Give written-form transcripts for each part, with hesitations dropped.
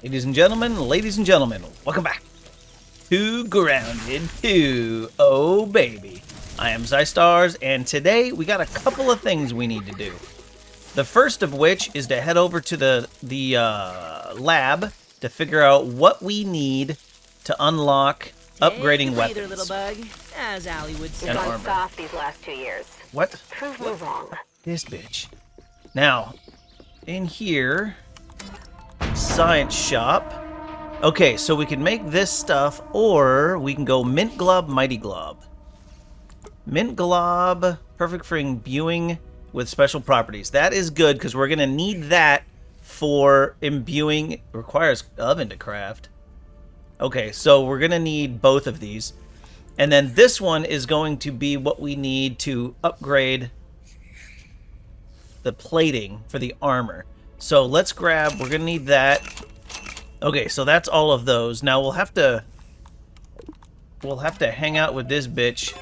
ladies and gentlemen, welcome back to Grounded 2. Oh, baby. I am Zystars, and today we got a couple of things we need to do. The first of which is to head over to the lab to figure out what we need to unlock upgrading weapons. Little bug, as Allie would say. And You've gone armor. soft these last 2 years. What? Prove me wrong. This bitch. Now, in here, science shop. Okay, so we can make this stuff, or we can go Mint Glob, Mighty Glob. Mint Glob, perfect for imbuing with special properties. That is good, because we're going to need that for imbuing. It requires oven to craft. Okay, so we're going to need both of these. And then this one is going to be what we need to upgrade the plating for the armor. So let's grab, we're going to need that. Okay, so that's all of those. Now we'll have to hang out with this bitch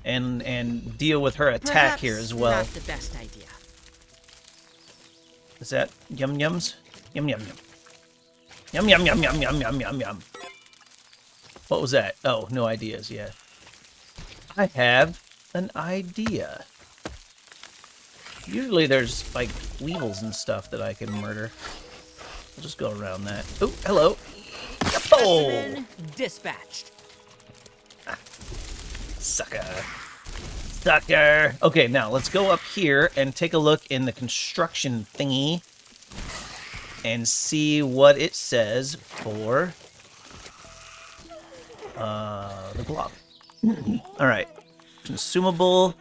and deal with her attack Perhaps here as well. Not the best idea. Is that yum yums? Yum yum yum. Yum yum yum yum yum yum yum yum. What was that? Oh, no ideas, yeah. I have an idea. Usually there's like weevils and stuff that I can murder. I'll just go around that. Oh, hello. Oh! Specimen dispatched. Sucker. Sucker. Okay, now let's go up here and take a look in the construction thingy and see what it says for the block. All right. Consumable.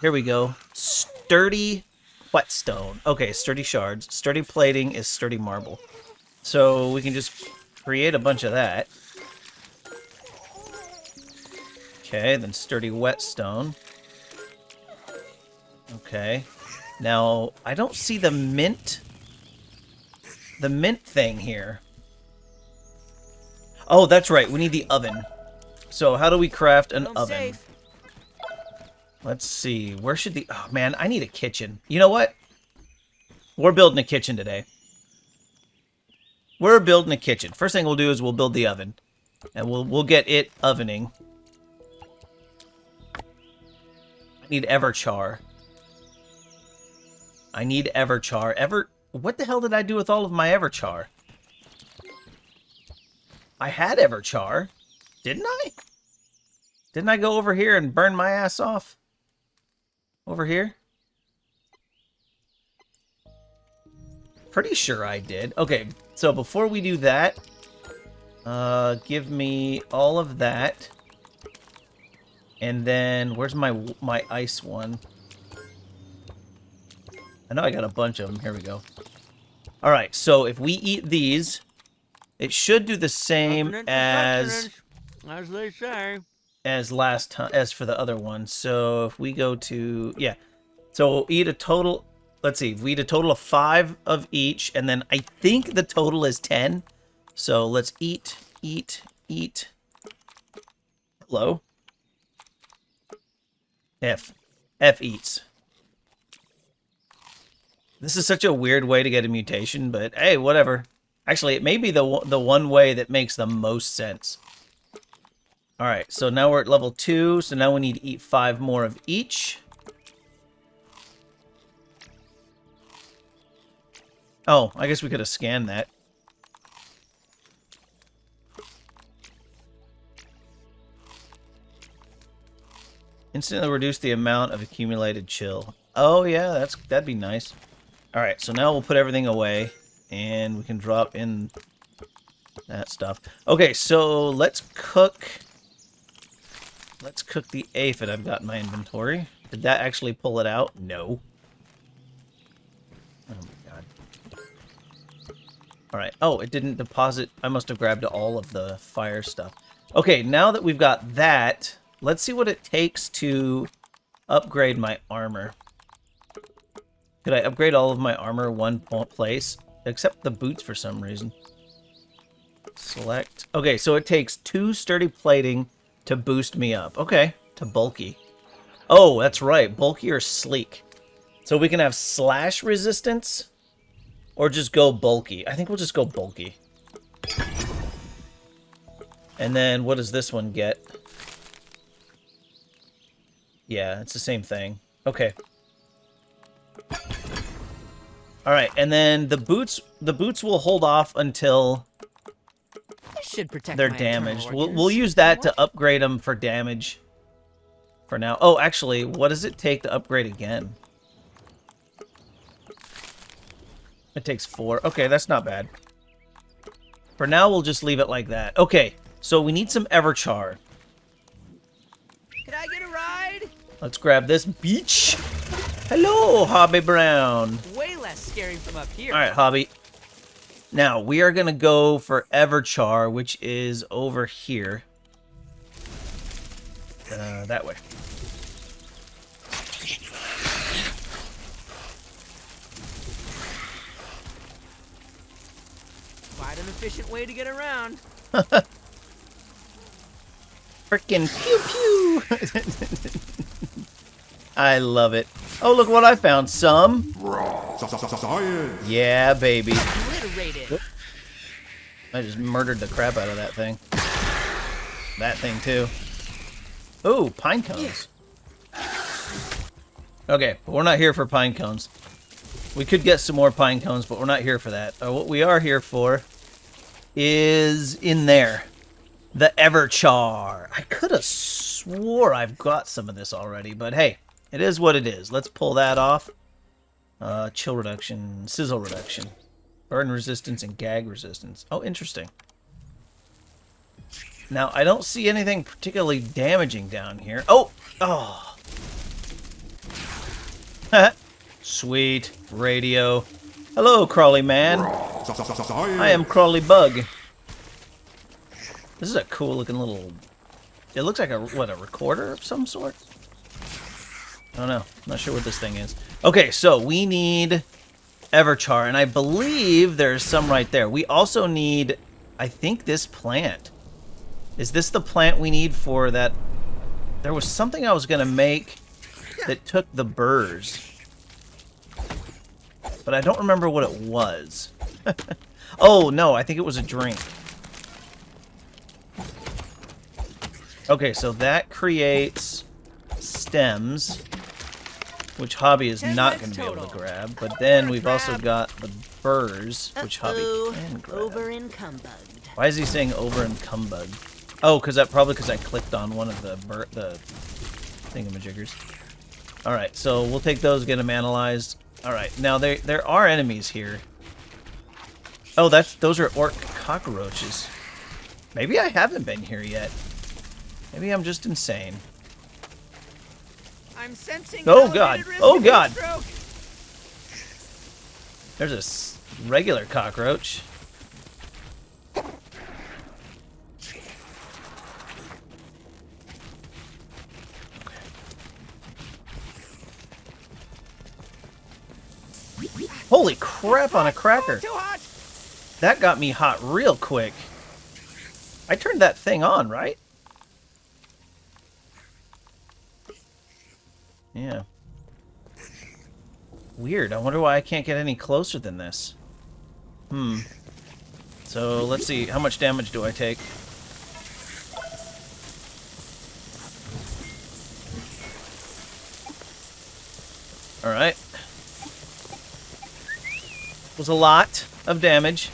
Here we go. Sturdy whetstone. Okay, sturdy shards. Sturdy plating is sturdy marble. So we can just create a bunch of that. Okay, then sturdy whetstone. Okay. Now, I don't see the mint thing here. Oh, that's right. We need the oven. So how do we craft an oven? Safe. Let's see. Where should the... Oh, man, I need a kitchen. You know what? We're building a kitchen today. We're building a kitchen. First thing we'll do is we'll build the oven. And we'll get it ovening. I need Everchar. I need Everchar. What the hell did I do with all of my Everchar? I had Everchar. Didn't I? Didn't I go over here and burn my ass off? Over here? Pretty sure I did. Okay, so before we do that, give me all of that. And then, where's my ice one? I know I got a bunch of them. Here we go. Alright, so if we eat these, it should do the same as they say. As last time, as for the other one. So if we go to, yeah. So we'll eat a total, let's see, we eat a total of 5 of each, and then I think the total is 10. So let's eat. Hello? F eats. This is such a weird way to get a mutation, but hey, whatever. Actually, it may be the one way that makes the most sense. Alright, so now we're at level 2, so now we need to eat 5 more of each. Oh, I guess we could have scanned that. Instantly reduce the amount of accumulated chill. Oh yeah, that'd be nice. Alright, so now we'll put everything away, and we can drop in that stuff. Okay, so let's cook... Let's cook the aphid I've got in my inventory. Did that actually pull it out? No. Oh my god. Alright. Oh, it didn't deposit. I must have grabbed all of the fire stuff. Okay, now that we've got that, let's see what it takes to upgrade my armor. Could I upgrade all of my armor one place? Except the boots for some reason. Select. Okay, so it takes 2 sturdy plating to boost me up. Okay, to bulky. Oh, that's right. Bulky or sleek. So we can have slash resistance or just go bulky. I think we'll just go bulky. And then what does this one get? Yeah, it's the same thing. Okay. All right, and then the boots will hold off until This should protect they're my internal damaged. organs. We'll use that to upgrade them for damage for now. Oh, actually, what does it take to upgrade again? It takes 4. Okay, that's not bad. For now, we'll just leave it like that. Okay, so we need some Everchar. Can I get a ride? Let's grab this beach. Hello, Hobby Brown. Way less scary from up here. All right, Hobby. Now, we are going to go for Everchar, which is over here. That way. Quite an efficient way to get around. Frickin' pew pew. I love it. Oh, look what I found. Some. Yeah, baby. Obliterated. I just murdered the crap out of that thing. That thing, too. Ooh, pine cones. Okay, but we're not here for pine cones. We could get some more pine cones, but we're not here for that. What we are here for is in there. The Everchar. I could have swore I've got some of this already, but hey, it is what it is. Let's pull that off. Chill reduction, sizzle reduction, burn resistance, and gag resistance. Oh, interesting. Now, I don't see anything particularly damaging down here. Oh! Oh! Sweet. Radio. Hello, Crawly Man. I am Crawly Bug. This is a cool looking little... It looks like a, what, a recorder of some sort? I don't know. I'm not sure what this thing is. Okay, so we need Everchar, and I believe there's some right there. We also need, I think, this plant. Is this the plant we need for that? There was something I was going to make that took the burrs. But I don't remember what it was. Oh, no, I think it was a drink. Okay, so that creates stems, which Hobby is not going to be able to grab. But then we've also got the burrs, which Hobby can grab. Over-encumbugged. Why is he saying over-encumbugged? Oh, probably because I clicked on one of the thingamajiggers. All right, so we'll take those, get them analyzed. All right, now there are enemies here. Oh, those are orc cockroaches. Maybe I haven't been here yet. Maybe I'm just insane. I'm sensing Oh god! Oh god! stroke. There's a regular cockroach. Holy crap on a cracker! Too hot. That got me hot real quick. I turned that thing on, right? Yeah. Weird. I wonder why I can't get any closer than this. So, let's see. How much damage do I take? Alright. Was a lot of damage.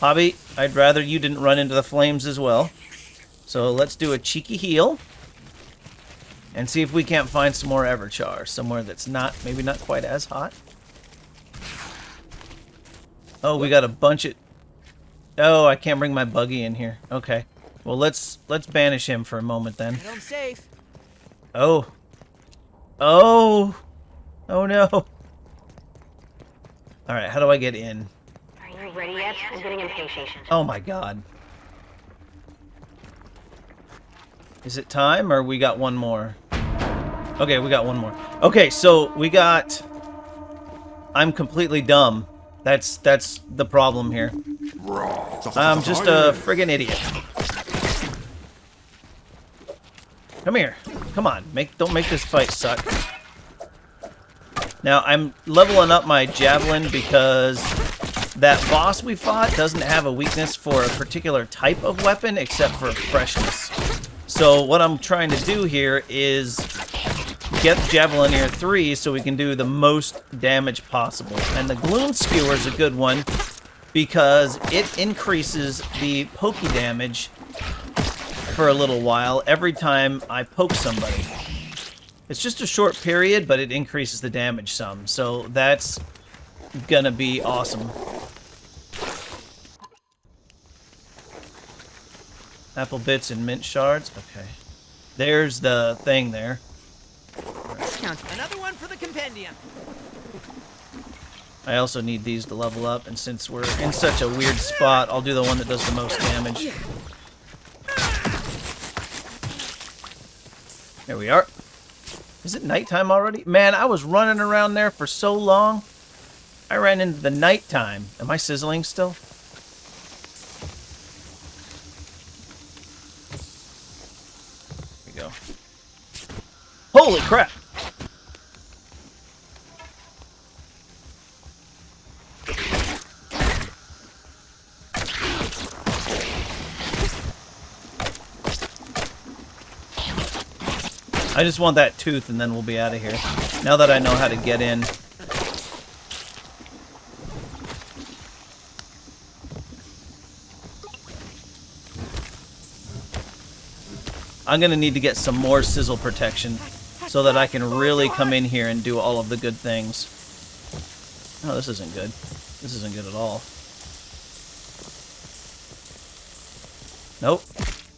Hobby, I'd rather you didn't run into the flames as well. So let's do a cheeky heal. And see if we can't find some more Everchar. Somewhere that's maybe not quite as hot. Oh, we got a bunch of... Oh, I can't bring my buggy in here. Okay. Well, let's banish him for a moment then. I'm safe. Oh. Oh. Oh no. Alright, how do I get in? Are you ready yet? I'm getting impatient. Oh my god. Is it time, or we got one more? Okay, we got one more. Okay, so we got... I'm completely dumb. That's the problem here. I'm just a friggin' idiot. Come here. Come on. Don't make this fight suck. Now, I'm leveling up my javelin because that boss we fought doesn't have a weakness for a particular type of weapon except for freshness. So what I'm trying to do here is get Javelineer 3 so we can do the most damage possible. And the Gloom Skewer is a good one because it increases the pokey damage for a little while every time I poke somebody. It's just a short period, but it increases the damage some. So that's gonna be awesome. Apple bits and mint shards. Okay. There's the thing there. Another one for the compendium. I also need these to level up, and since we're in such a weird spot, I'll do the one that does the most damage. There we are. Is it nighttime already? Man, I was running around there for so long. I ran into the nighttime. Am I sizzling still? Here we go. Holy crap! I just want that tooth and then we'll be out of here. Now that I know how to get in. I'm going to need to get some more sizzle protection so that I can really come in here and do all of the good things. Oh, this isn't good. This isn't good at all. Nope.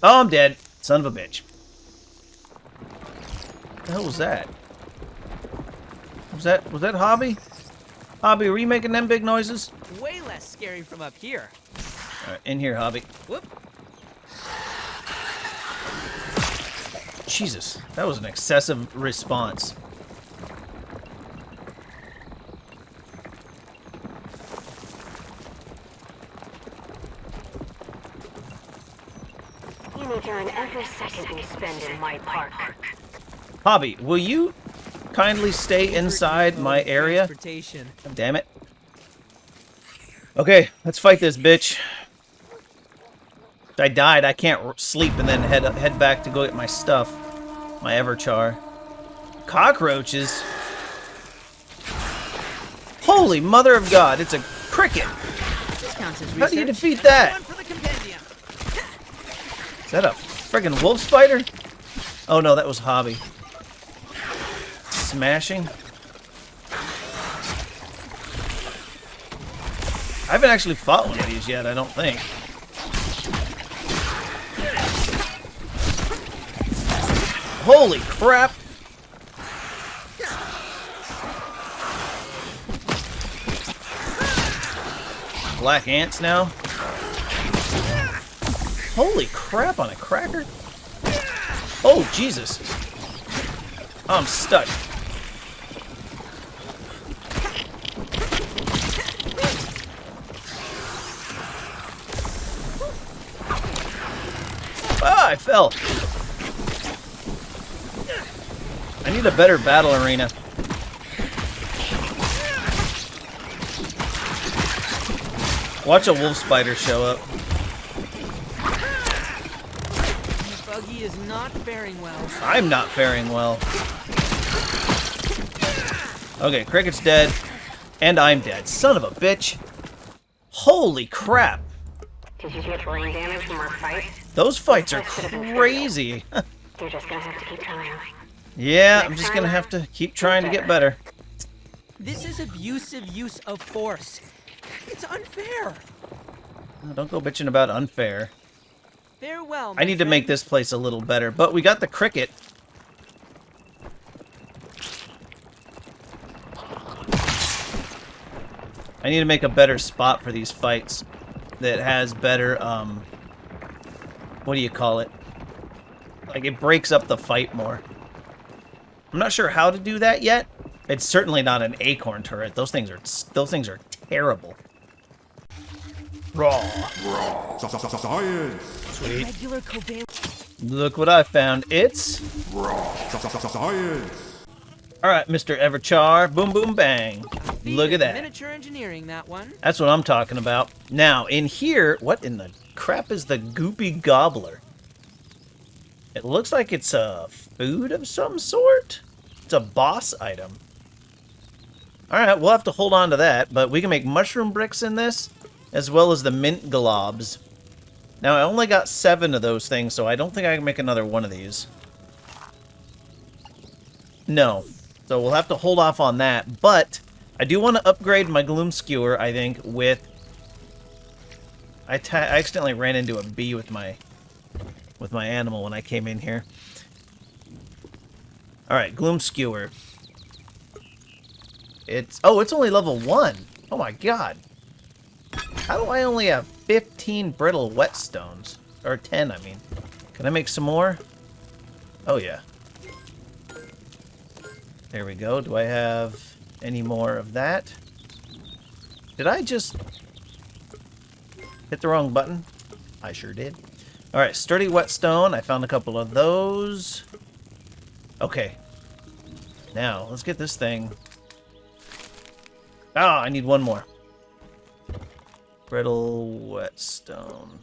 Oh, I'm dead. Son of a bitch. What the hell was that? Was that Hobby? Hobby, were you making them big noises? Way less scary from up here. Alright, in here, Hobby. Whoop. Jesus, that was an excessive response. You need to earn every second you spend in my park. Hobby, will you kindly stay inside my area? Transportation. Damn it. Okay, let's fight this bitch. I died. I can't sleep and then head back to go get my stuff. My Everchar. Cockroaches? Holy mother of God, it's a cricket. This counts as How do you research. defeat that? One for the compendium. Is that a friggin' wolf spider? Oh no, that was Hobby. Smashing. I haven't actually fought one of these yet, I don't think. Holy crap! Black ants now? Holy crap on a cracker! Oh, Jesus! I'm stuck. Ah, I fell. I need a better battle arena. Watch a wolf spider show up. The buggy is not faring well. I'm not faring well. Okay, Cricket's dead. And I'm dead. Son of a bitch. Holy crap. Did you get brain damage from our fight? Those fights are crazy. You're just gonna have to keep trying. Yeah, I'm just gonna have to keep trying to get better. This is abusive use of force. It's unfair. Oh, don't go bitching about unfair. Farewell, I need to make this place a little better, but we got the cricket. I need to make a better spot for these fights that has better, what do you call it? Like, it breaks up the fight more. I'm not sure how to do that yet. It's certainly not an acorn turret. Those things are terrible. Raw. Science. Sweet. Regular covalent. Look what I found. It's Science. All right, Mr. Everchar. Boom, boom, bang. Look at that. Miniature engineering, that one. That's what I'm talking about. Now, in here, what in the crap is the Goopy Gobbler? It looks like it's a food of some sort. It's a boss item. All right, we'll have to hold on to that, but we can make mushroom bricks in this, as well as the mint globs. Now, I only got 7 of those things, so I don't think I can make another one of these. No. So we'll have to hold off on that, but I do want to upgrade my gloom skewer, I think, with... I accidentally ran into a bee with my animal when I came in here. Alright, gloom skewer. It's only level 1. Oh my god. How do I only have 15 brittle whetstones? Or 10, I mean. Can I make some more? Oh yeah. There we go. Do I have any more of that? Did I just hit the wrong button? I sure did. Alright, sturdy whetstone. I found a couple of those. Okay. Now, let's get this thing. Ah, I need one more. Brittle whetstone.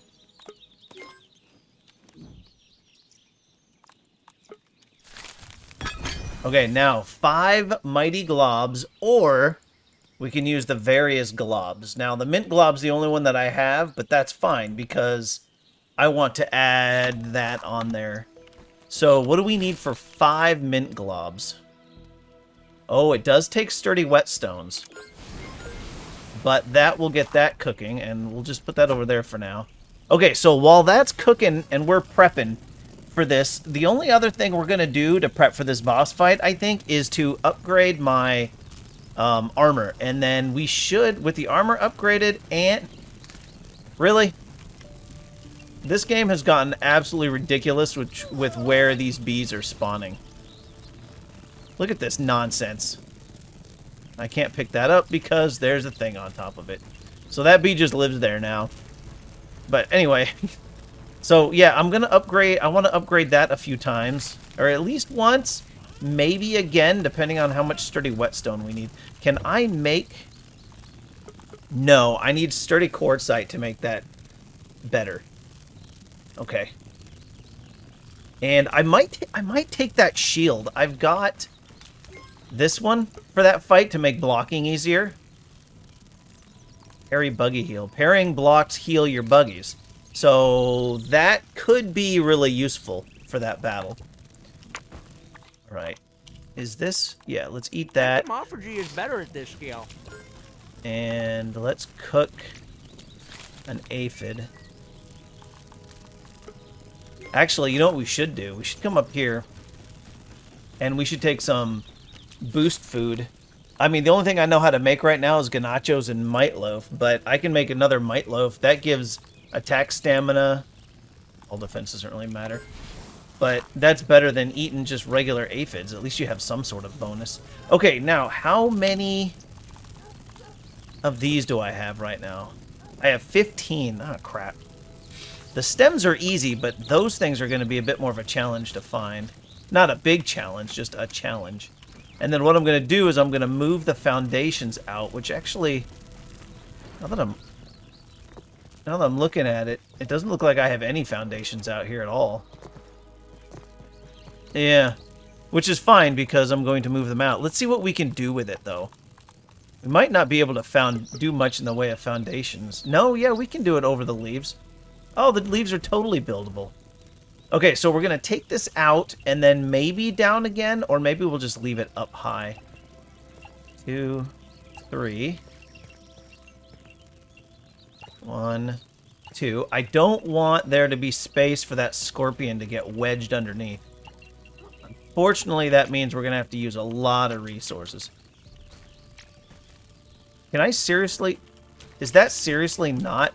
Okay, now 5 mighty globs, or we can use the various globs. Now, the mint glob's the only one that I have, but that's fine because I want to add that on there. So, what do we need for 5 mint globs? Oh, it does take sturdy whetstones. But that will get that cooking, and we'll just put that over there for now. Okay, so while that's cooking and we're prepping for this, the only other thing we're going to do to prep for this boss fight, I think, is to upgrade my armor. And then we should, with the armor upgraded and... Really? This game has gotten absolutely ridiculous with where these bees are spawning. Look at this nonsense. I can't pick that up because there's a thing on top of it. So that bee just lives there now. But anyway... So, yeah, I'm going to upgrade... I want to upgrade that a few times. Or at least once. Maybe again, depending on how much sturdy whetstone we need. Can I make... No, I need sturdy quartzite to make that better. Okay. And I might take that shield. I've got this one for that fight to make blocking easier. Parry buggy heal. Parrying blocks heal your buggies. So that could be really useful for that battle. Right. Is this... Yeah, let's eat that. Morphology is better at this scale. And let's cook an aphid. Actually, you know what we should do? We should come up here and we should take some boost food. I mean, the only thing I know how to make right now is ganachos and might loaf, but I can make another might loaf. That gives attack stamina. All defense doesn't really matter. But that's better than eating just regular aphids. At least you have some sort of bonus. Okay, now, how many of these do I have right now? I have 15. Oh, crap. The stems are easy, but those things are going to be a bit more of a challenge to find. Not a big challenge, just a challenge. And then what I'm going to do is I'm going to move the foundations out, which actually, now that I'm looking at it, it doesn't look like I have any foundations out here at all. Yeah, which is fine because I'm going to move them out. Let's see what we can do with it, though. We might not be able to do much in the way of foundations. No, yeah, we can do it over the leaves. Oh, the leaves are totally buildable. Okay, so we're going to take this out and then maybe down again, or maybe we'll just leave it up high. 2, 3. 1, 2. I don't want there to be space for that scorpion to get wedged underneath. Unfortunately, that means we're going to have to use a lot of resources. Can I seriously... Is that seriously not...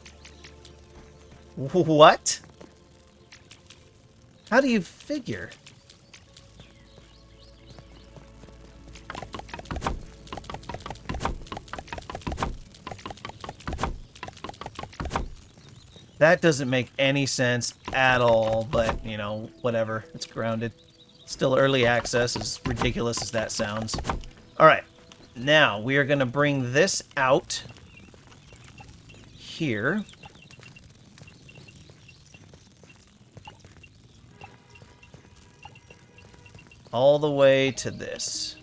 What? How do you figure? That doesn't make any sense at all, but, you know, whatever. It's grounded. Still early access, as ridiculous as that sounds. Alright, now we are going to bring this out here. All the way to this.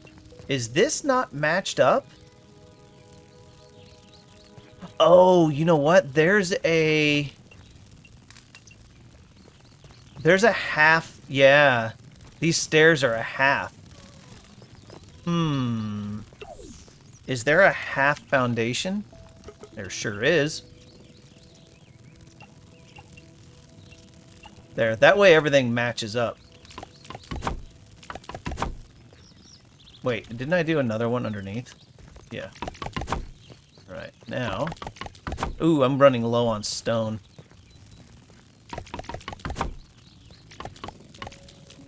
Is this not matched up? Oh, you know what? There's a half. Yeah. These stairs are a half. Is there a half foundation? There sure is. There. That way everything matches up. Wait, didn't I do another one underneath? Yeah. Right, now... Ooh, I'm running low on stone.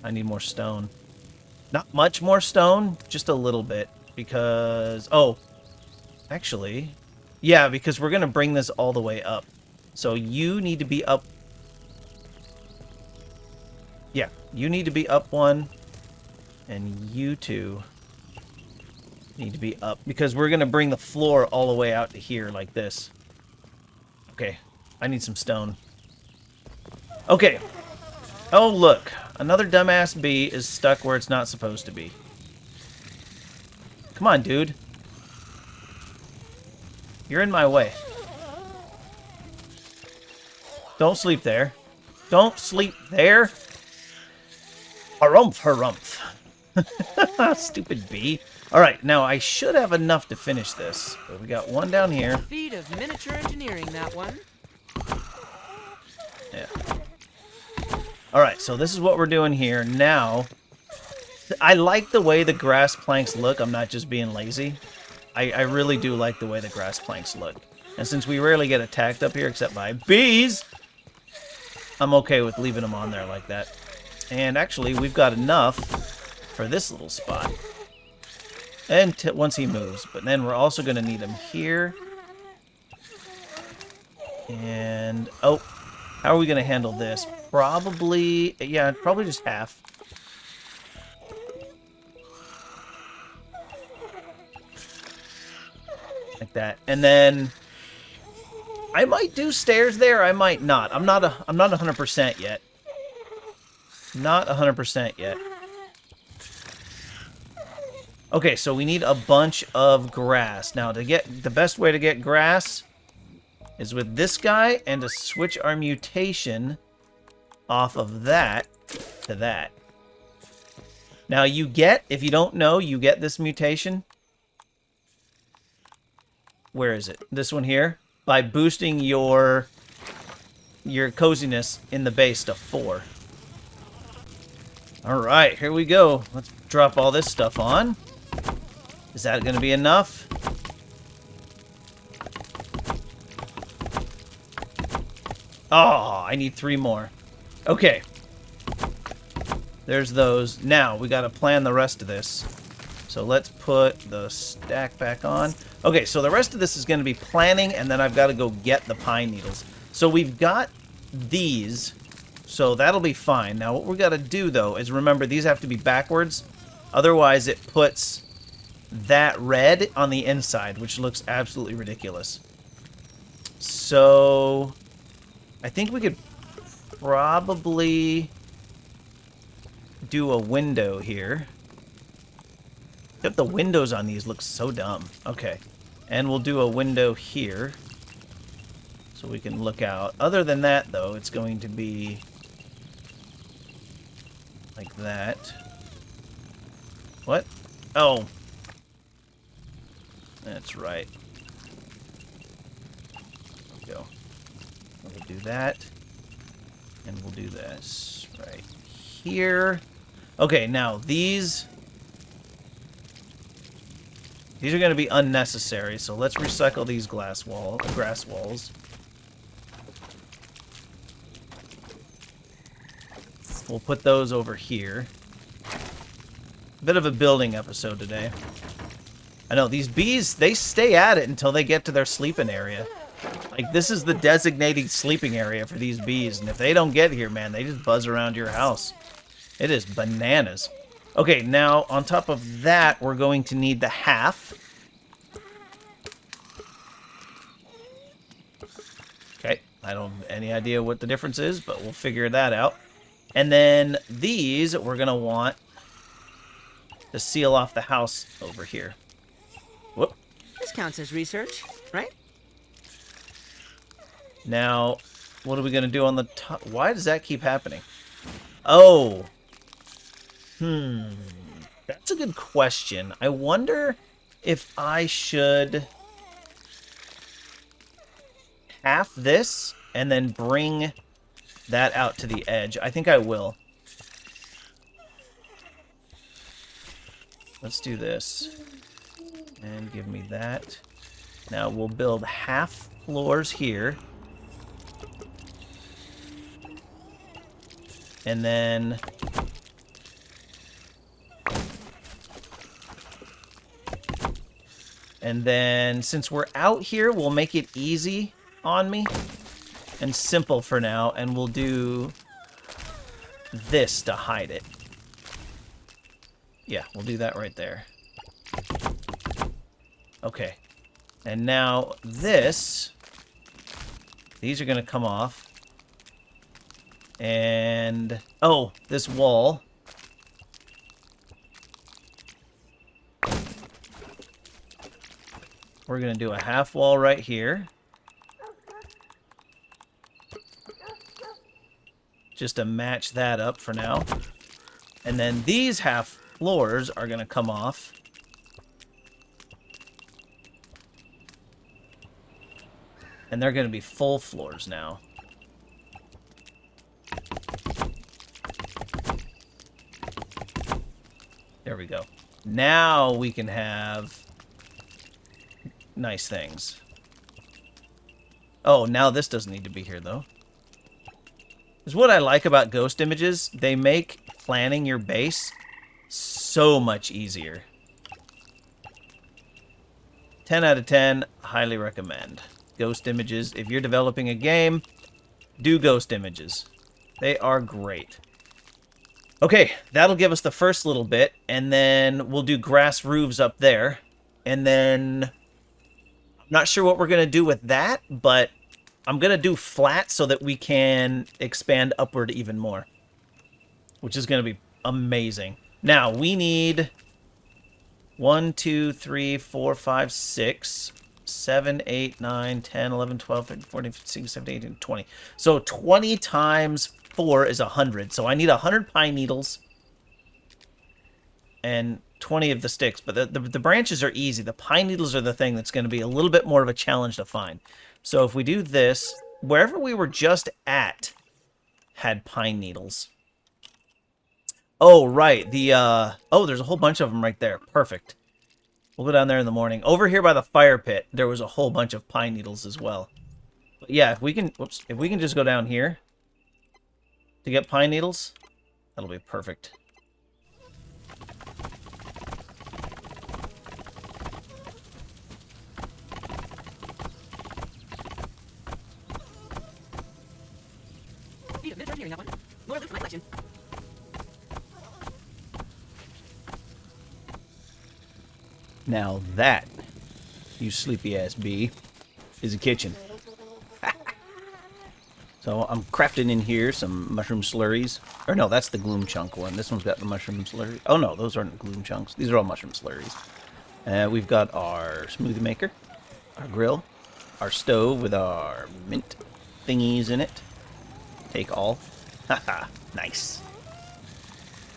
I need more stone. Not much more stone, just a little bit. Because... Oh, actually... Yeah, because we're going to bring this all the way up. So you need to be up... Yeah, you need to be up one. And you two... need to be up, because we're going to bring the floor all the way out to here like this. Okay, I need some stone. Okay. Oh, look. Another dumbass bee is stuck where it's not supposed to be. Come on, dude. You're in my way. Don't sleep there. Don't sleep there. Harumph, harumph. Stupid bee. Alright, now I should have enough to finish this. But we got one down here. Feat of miniature engineering, that one. Yeah. Alright, so this is what we're doing here. Now, I like the way the grass planks look. I'm not just being lazy. I really do like the way the grass planks look. And since we rarely get attacked up here except by bees, I'm okay with leaving them on there like that. And actually, we've got enough for this little spot. And once he moves. But then we're also going to need him here. And, oh, how are we going to handle this? Probably, yeah, probably just half. Like that. And then I might do stairs there, I might not. I'm not 100% yet. Not 100% yet. Okay, so we need a bunch of grass. Now, to get the best way to get grass is with this guy and to switch our mutation off of that to that. Now, you get, if you don't know, you get this mutation. Where is it? This one here. By boosting your coziness in the base to 4. Alright, here we go. Let's drop all this stuff on. Is that going to be enough? Oh, I need 3 more. Okay. There's those. Now, we got to plan the rest of this. So let's put the stack back on. Okay, so the rest of this is going to be planning, and then I've got to go get the pine needles. So we've got these, so that'll be fine. Now, what we've got to do, though, is remember these have to be backwards. Otherwise, it puts that red on the inside, which looks absolutely ridiculous. So I think we could probably do a window here. Except the windows on these look so dumb. Okay. And we'll do a window here so we can look out. Other than that, though, it's going to be like that. What? Oh. That's right. There we go. We'll do that. And we'll do this right here. Okay, now these are going to be unnecessary, so let's recycle these grass walls. We'll put those over here. Bit of a building episode today. I know, these bees, they stay at it until they get to their sleeping area. Like, this is the designated sleeping area for these bees, and if they don't get here, man, they just buzz around your house. It is bananas. Okay, now on top of that, we're going to need the half. Okay, I don't have any idea what the difference is, but we'll figure that out. And then these we're going to want to seal off the house over here. Whoop. This counts as research, right? Now, what are we going to do on the top? Why does that keep happening? Oh. That's a good question. I wonder if I should half this and then bring that out to the edge. I think I will. Let's do this. And give me that. Now we'll build half floors here. And then since we're out here, we'll make it easy on me and simple for now, and we'll do this to hide it. Yeah, we'll do that right there. Okay. And now these are going to come off. And, oh, this wall. We're going to do a half wall right here. Just to match that up for now. And then these half floors are going to come off. And they're going to be full floors now. There we go. Now we can have nice things. Oh, now this doesn't need to be here, though. Is what I like about ghost images. They make planning your base so much easier. 10 out of 10, highly recommend. Ghost images. If you're developing a game, do ghost images. They are great. Okay, that'll give us the first little bit, and then we'll do grass roofs up there. And then I'm not sure what we're going to do with that, but I'm going to do flat so that we can expand upward even more, which is going to be amazing. Now, we need 1, 2, 3, 4, 5, 6, 7, 8, 9, 10, 11, 12, 13, 14, 15, 16, 17, 18, 20. So 20 times 4 is 100. So I need 100 pine needles and 20 of the sticks. But the branches are easy. The pine needles are the thing that's going to be a little bit more of a challenge to find. So if we do this, wherever we were just at had pine needles. Oh, right. Oh, there's a whole bunch of them right there. Perfect. We'll go down there in the morning. Over here by the fire pit, there was a whole bunch of pine needles as well. But yeah, if we can, if we can just go down here to get pine needles, that'll be perfect. More loot for my collection. Now that, you sleepy-ass bee, is a kitchen. So I'm crafting in here some mushroom slurries. Or no, that's the gloom chunk one. This one's got the mushroom slurry. Oh no, those aren't gloom chunks. These are all mushroom slurries. We've got our smoothie maker, our grill, our stove with our mint thingies in it. Take all. Haha, nice.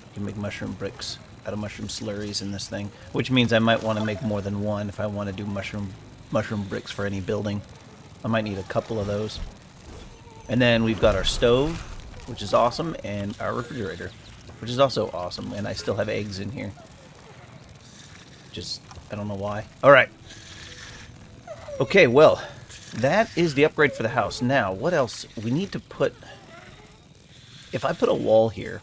You can make mushroom bricks out of mushroom slurries in this thing, which means I might want to make more than one if I want to do mushroom bricks for any building. I might need a couple of those. And then we've got our stove, which is awesome, and our refrigerator, which is also awesome. And I still have eggs in here. Just, I don't know why. All right. Okay, well, that is the upgrade for the house. Now, what else? We need to put... If I put a wall here,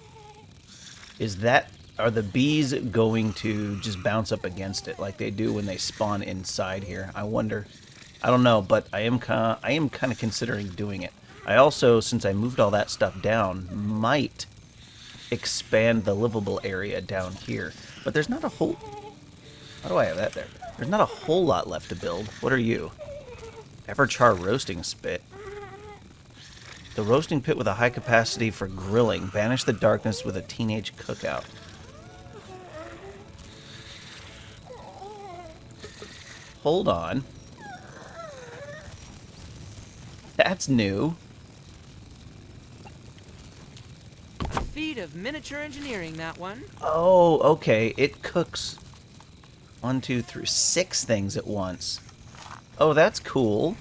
are the bees going to just bounce up against it like they do when they spawn inside here? I wonder. I don't know, but I am kind of considering doing it. I also, since I moved all that stuff down, might expand the livable area down here. But there's not a whole... How do I have that there? There's not a whole lot left to build. What are you? Everchar roasting spit. The roasting pit with a high capacity for grilling. Banish the darkness with a teenage cookout. Hold on. That's new. A feat of miniature engineering, that one. Oh, okay. It cooks 1, 2, 3, 6 things at once. Oh, that's cool.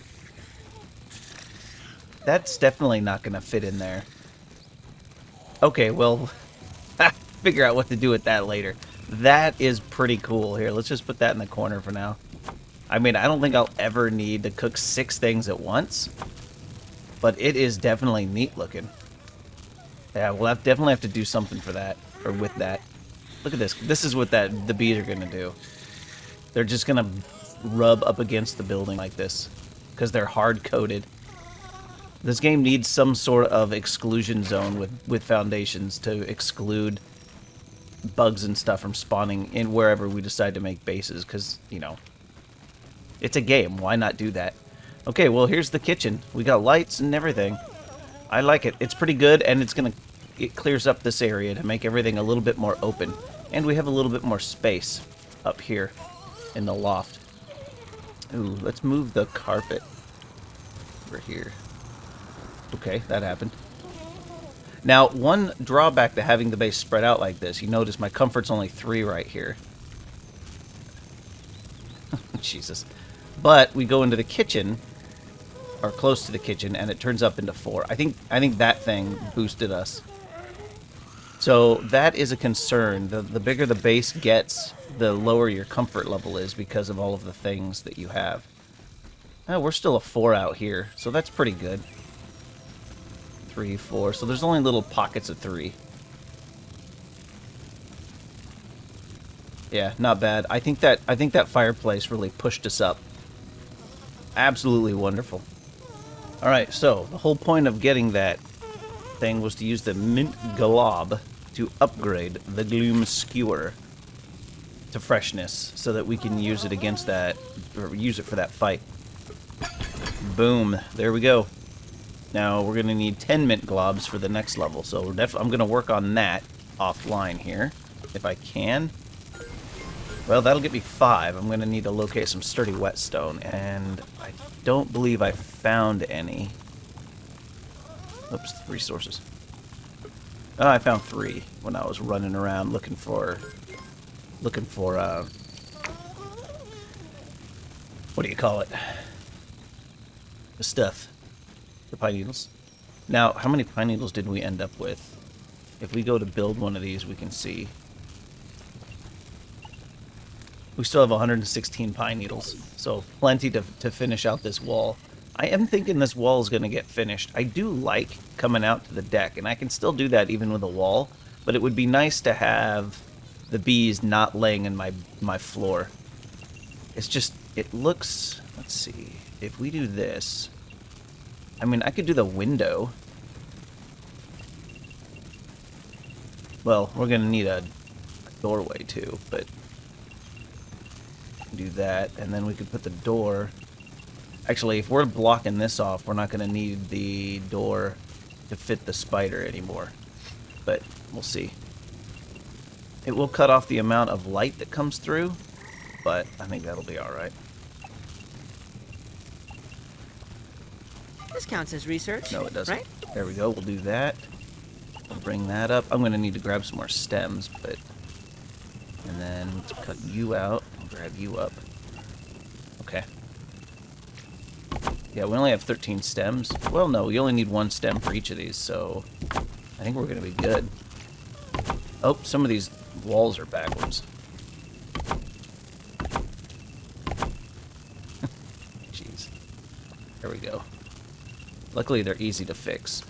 That's definitely not going to fit in there. Okay, well, figure out what to do with that later. That is pretty cool. Here, let's just put that in the corner for now. I mean, I don't think I'll ever need to cook 6 things at once, but it is definitely neat looking. Yeah, we'll definitely have to do something for that, or with that. Look at this. This is what the bees are going to do. They're just going to rub up against the building like this, because they're hard-coated. This game needs some sort of exclusion zone with foundations to exclude bugs and stuff from spawning in wherever we decide to make bases, because, you know, it's a game. Why not do that? Okay, well, here's the kitchen. We got lights and everything. I like it. It's pretty good, and it clears up this area to make everything a little bit more open. And we have a little bit more space up here in the loft. Ooh, let's move the carpet over here. Okay, that happened. Now, one drawback to having the base spread out like this, you notice my comfort's only 3 right here. Jesus. But we go into the kitchen, or close to the kitchen, and it turns up into 4. I think that thing boosted us. So that is a concern. The bigger the base gets, the lower your comfort level is because of all of the things that you have. Oh, we're still a 4 out here, so that's pretty good. 3, 4. So there's only little pockets of 3. Yeah, not bad. I think that fireplace really pushed us up. Absolutely wonderful. All right, so the whole point of getting that thing was to use the mint glob to upgrade the gloom skewer to freshness, so that we can use it against that, or use it for that fight. Boom! There we go. Now we're gonna need 10 mint globs for the next level, so I'm gonna work on that offline here, if I can. Well, that'll get me 5. I'm gonna need to locate some sturdy whetstone, and I don't believe I found any. Oops, resources. Oh, I found 3 when I was running around looking for what do you call it? The stuff. The pine needles. Now, how many pine needles did we end up with? If we go to build one of these, we can see. We still have 116 pine needles, so plenty to finish out this wall. I am thinking this wall is going to get finished. I do like coming out to the deck, and I can still do that even with a wall, but it would be nice to have the bees not laying in my floor. It's just, it looks, let's see, if we do this, I mean, I could do the window. Well, we're going to need a doorway too, but do that, and then we could put the door. Actually, if we're blocking this off, we're not going to need the door to fit the spider anymore, but we'll see. It will cut off the amount of light that comes through, but I think that'll be alright. This counts as research. No, it doesn't. Right? There we go. We'll do that. I'll bring that up. I'm going to need to grab some more stems, but... And then let's cut you out. I'll grab you up. Okay. Yeah, we only have 13 stems. Well, no, we only need 1 stem for each of these, so... I think we're going to be good. Oh, some of these walls are backwards. Jeez. There we go. Luckily, they're easy to fix.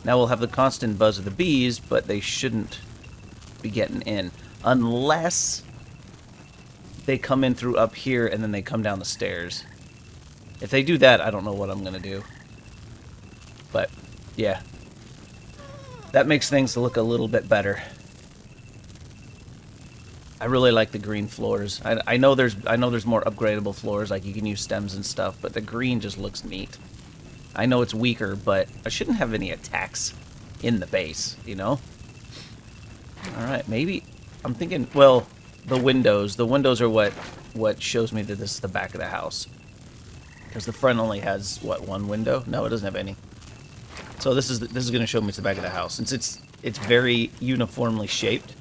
Now we'll have the constant buzz of the bees, but they shouldn't be getting in. Unless they come in through up here and then they come down the stairs. If they do that, I don't know what I'm going to do. But, yeah. That makes things look a little bit better. I really like the green floors. I know there's more upgradable floors, like you can use stems and stuff, but the green just looks neat. I know it's weaker, but I shouldn't have any attacks in the base, you know? Alright, maybe... I'm thinking, well, the windows. The windows are what shows me that this is the back of the house. Because the front only has, what, one window? No, it doesn't have any. So this is going to show me it's the back of the house, since it's very uniformly shaped.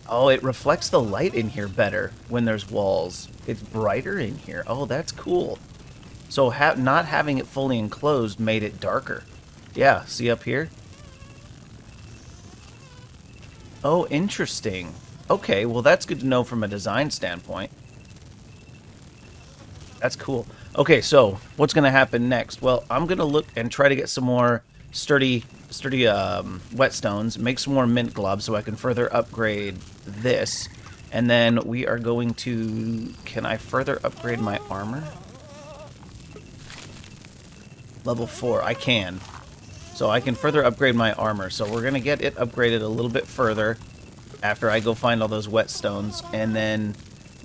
Oh, it reflects the light in here better when there's walls. It's brighter in here. Oh, that's cool. So not having it fully enclosed made it darker. Yeah, see up here? Oh, interesting. Okay, well that's good to know from a design standpoint. That's cool. Okay, so what's going to happen next? Well, I'm going to look and try to get some more sturdy whetstones, make some more mint globs so I can further upgrade this. And then we are going to... Can I further upgrade my armor? Level 4. I can. So I can further upgrade my armor. So we're going to get it upgraded a little bit further after I go find all those whetstones. And then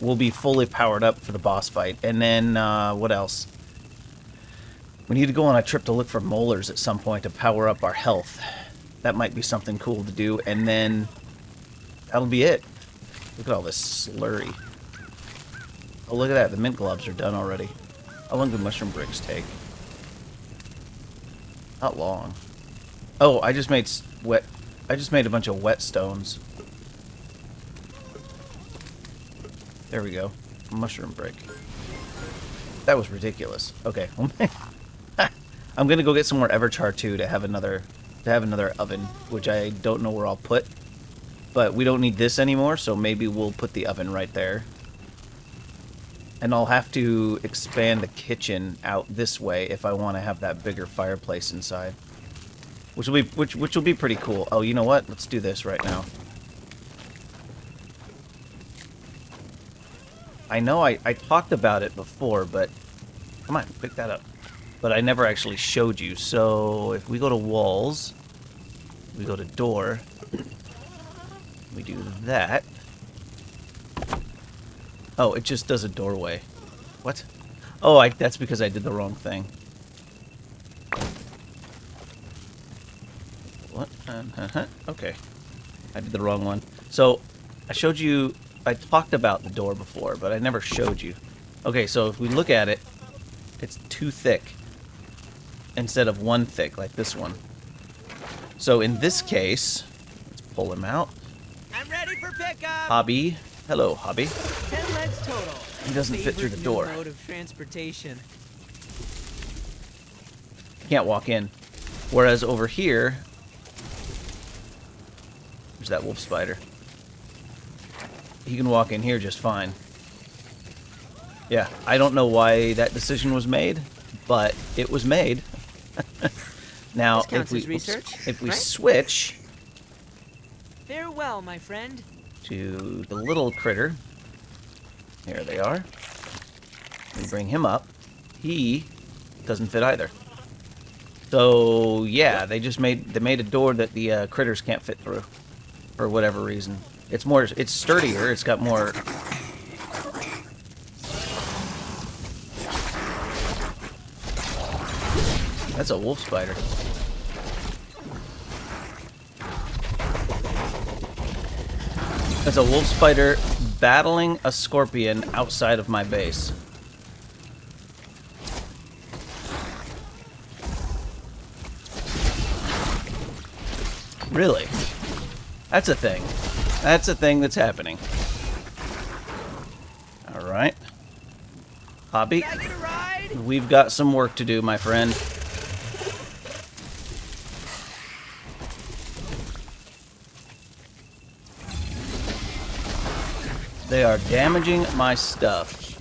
we'll be fully powered up for the boss fight. And then, what else? We need to go on a trip to look for molars at some point to power up our health. That might be something cool to do. And then that'll be it. Look at all this slurry. Oh, look at that. The mint globs are done already. How long do mushroom bricks take? Not long. Oh, I just made a bunch of whetstones. There we go. Mushroom brick. That was ridiculous. Okay. I'm gonna go get some more Everchar too to have another oven, which I don't know where I'll put. But we don't need this anymore, so maybe we'll put the oven right there. And I'll have to expand the kitchen out this way if I want to have that bigger fireplace inside. Which will be pretty cool. Oh, you know what? Let's do this right now. I know I talked about it before, but... Come on, pick that up. But I never actually showed you. So, if we go to walls, we go to door, we do that. Oh, it just does a doorway. What? Oh, that's because I did the wrong thing. What? Okay. I did the wrong one. So, I showed you... I talked about the door before, but I never showed you. Okay, so if we look at it, it's 2 thick instead of 1 thick, like this one. So in this case, let's pull him out. I'm ready for pickup. Hobby. Hello, Hobby. 10 legs total. He doesn't fit through the door. Mode of transportation. Can't walk in. Whereas over here, there's that wolf spider. He can walk in here just fine. Yeah, I don't know why that decision was made, but it was made. Now, if we switch Farewell, my friend. To the little critter, here they are. We bring him up. He doesn't fit either. So yeah, they made a door that the critters can't fit through for whatever reason. It's sturdier. It's got more. That's a wolf spider. That's a wolf spider battling a scorpion outside of my base. Really? That's a thing. That's a thing that's happening. Alright. Hobby, we've got some work to do, my friend. They are damaging my stuff.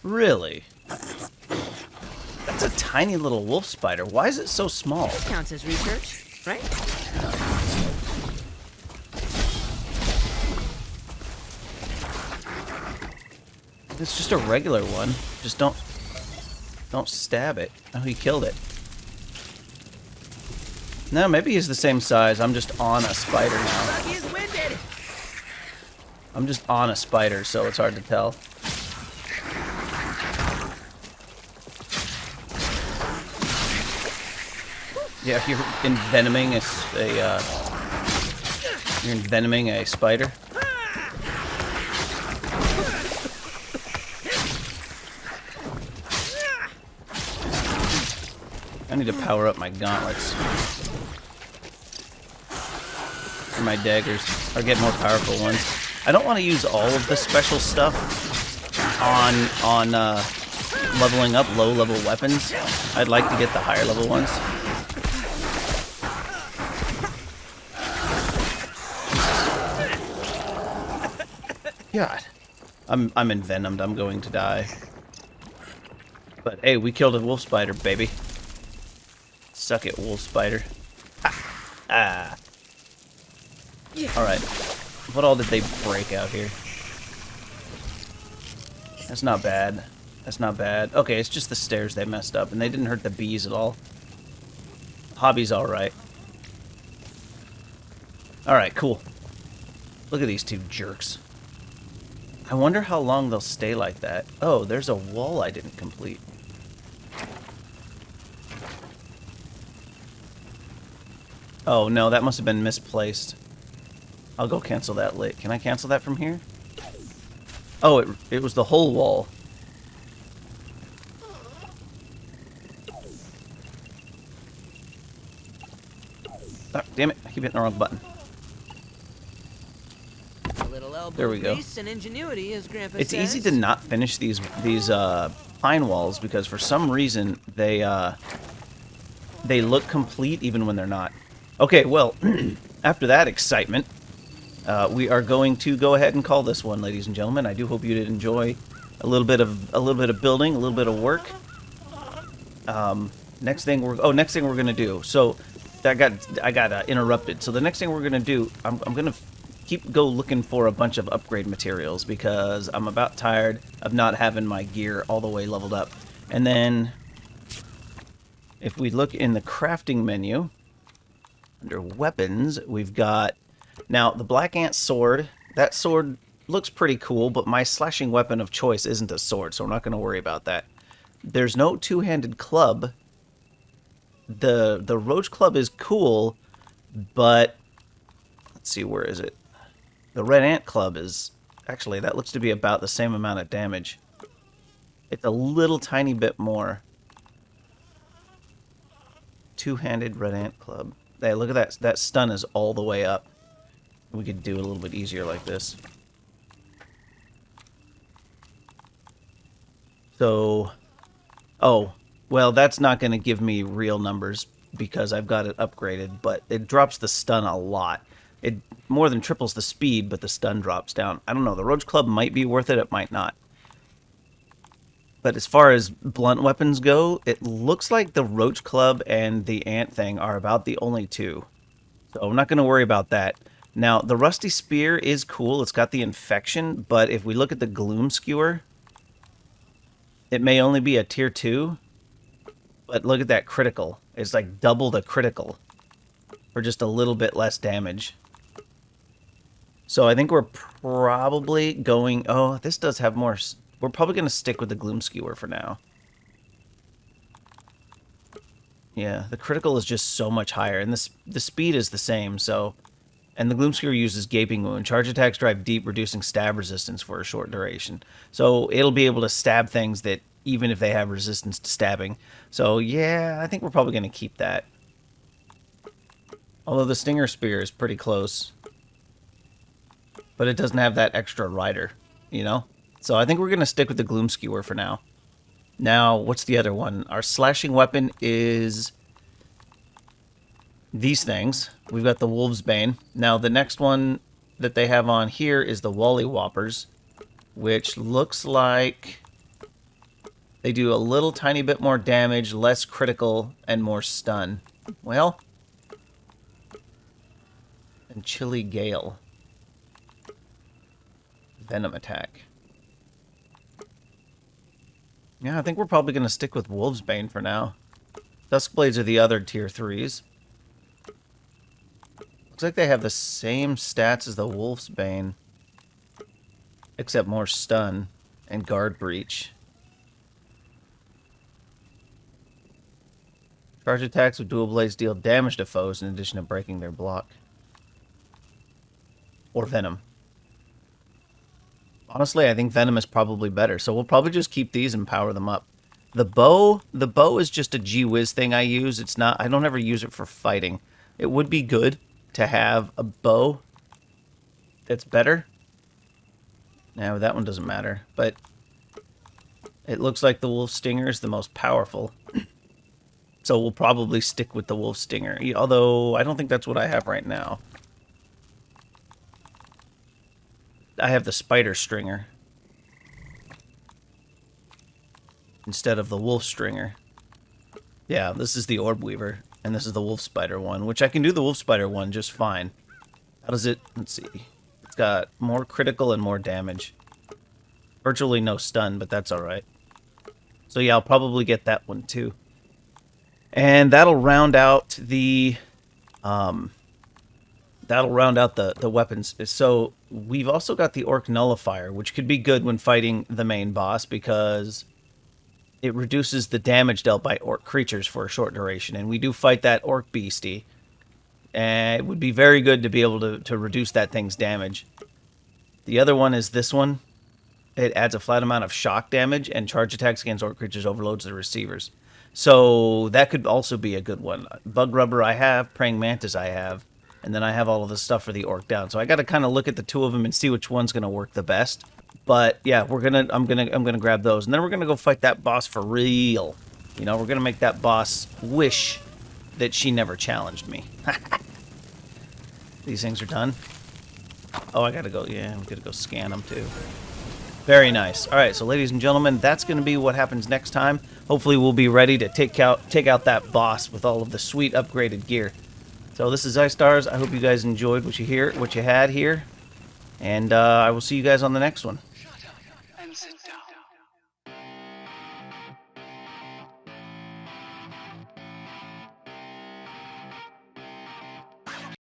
Really? That's a tiny little wolf spider. Why is it so small? This counts as research, right? It's just a regular one. Just don't Don't stab it. Oh, he killed it. No, maybe he's the same size. I'm just on a spider now. Buggy is winded. I'm just on a spider, so it's hard to tell. Yeah, you're envenoming you're envenoming a spider. I need to power up my gauntlets. Or my daggers. Or get more powerful ones. I don't want to use all of the special stuff on leveling up low-level weapons. I'd like to get the higher-level ones. God. I'm envenomed. I'm going to die. But hey, we killed a wolf spider, baby. Suck it, wolf spider. Ah. Alright. What all did they break out here? That's not bad. That's not bad. Okay, it's just the stairs they messed up, and they didn't hurt the bees at all. Hobby's alright. Alright, cool. Look at these two jerks. I wonder how long they'll stay like that. Oh, there's a wall I didn't complete. Oh, no, that must have been misplaced. I'll go cancel that lit. Can I cancel that from here? Oh, it was the whole wall. Oh, damn it. I keep hitting the wrong button. A little elbow There we go. grease and ingenuity, as Grandpa It's says. easy to not finish these pine walls because for some reason they look complete even when they're not. Okay, well, after that excitement, we are going to go ahead and call this one, ladies and gentlemen. I do hope you did enjoy a little bit of building, a little bit of work. Next thing we're gonna do. So I got interrupted. So the next thing we're gonna do, I'm gonna go looking for a bunch of upgrade materials because I'm about tired of not having my gear all the way leveled up. And then if we look in the crafting menu under weapons, we've got now the Black Ant sword. That sword looks pretty cool, but my slashing weapon of choice isn't a sword, so we're not going to worry about that. There's no two-handed club. The roach club is cool, but let's see, where is it? The red ant club is actually, that looks to be about the same amount of damage. It's a little tiny bit more. Two-handed red ant club. Hey, look at that. That stun is all the way up. We could do it a little bit easier like this. So, oh, well, that's not going to give me real numbers because I've got it upgraded, but it drops the stun a lot. It more than triples the speed, but the stun drops down. I don't know. The Roach Club might be worth it. It might not. But as far as blunt weapons go, it looks like the Roach Club and the Ant thing are about the only two. So I'm not going to worry about that. Now, the Rusty Spear is cool. It's got the infection, but if we look at the Gloom Skewer, it may only be a tier 2. But look at that critical. It's like double the critical for just a little bit less damage. So I think we're probably going... Oh, this does have more... We're probably going to stick with the Gloom Skewer for now. Yeah, the critical is just so much higher, and the speed is the same, so... And the Gloom Skewer uses Gaping Wound. Charge attacks drive deep, reducing stab resistance for a short duration. So it'll be able to stab things that, even if they have resistance to stabbing. So yeah, I think we're probably going to keep that. Although the Stinger Spear is pretty close. But it doesn't have that extra rider, you know? So I think we're going to stick with the Gloom Skewer for now. Now, what's the other one? Our slashing weapon is these things. We've got the Wolf's Bane. Now, the next one that they have on here is the Wally Whoppers, which looks like they do a little tiny bit more damage, less critical, and more stun. Well, and Chilly Gale. Venom attack. Yeah, I think we're probably going to stick with Wolf's Bane for now. Duskblades are the other tier 3s. Looks like they have the same stats as the Wolf's Bane, except more stun and guard breach. Charge attacks with dual blades deal damage to foes in addition to breaking their block. Or Venom. Honestly, I think Venom is probably better, so we'll probably just keep these and power them up. The bow is just a gee-whiz thing I use. It's not, I don't ever use it for fighting. It would be good to have a bow that's better. Now, that one doesn't matter, but it looks like the Wolf Stinger is the most powerful. So we'll probably stick with the Wolf Stinger, although I don't think that's what I have right now. I have the Spider Stringer instead of the Wolf Stringer. Yeah, this is the Orb Weaver, and this is the Wolf Spider one, which I can do the Wolf Spider one just fine. How does it... Let's see. It's got more critical and more damage. Virtually no stun, but that's alright. So yeah, I'll probably get that one too. And that'll round out the... That'll round out the weapons. So we've also got the Orc Nullifier, which could be good when fighting the main boss because it reduces the damage dealt by Orc creatures for a short duration. And we do fight that Orc Beastie. And it would be very good to be able to reduce that thing's damage. The other one is this one. It adds a flat amount of shock damage and charge attacks against Orc creatures overloads the receivers. So that could also be a good one. Bug Rubber I have, Praying Mantis I have. And then I have all of this stuff for the Orc down. So I got to kind of look at the two of them and see which one's going to work the best. But yeah, I'm gonna grab those, and then we're gonna go fight that boss for real. You know, we're gonna make that boss wish that she never challenged me. These things are done. Oh, I gotta go. Yeah, I'm gonna go scan them too. Very nice. All right, so ladies and gentlemen, that's gonna be what happens next time. Hopefully, we'll be ready to take out that boss with all of the sweet upgraded gear. So this is iStars. I hope you guys enjoyed what you had here. And I will see you guys on the next one.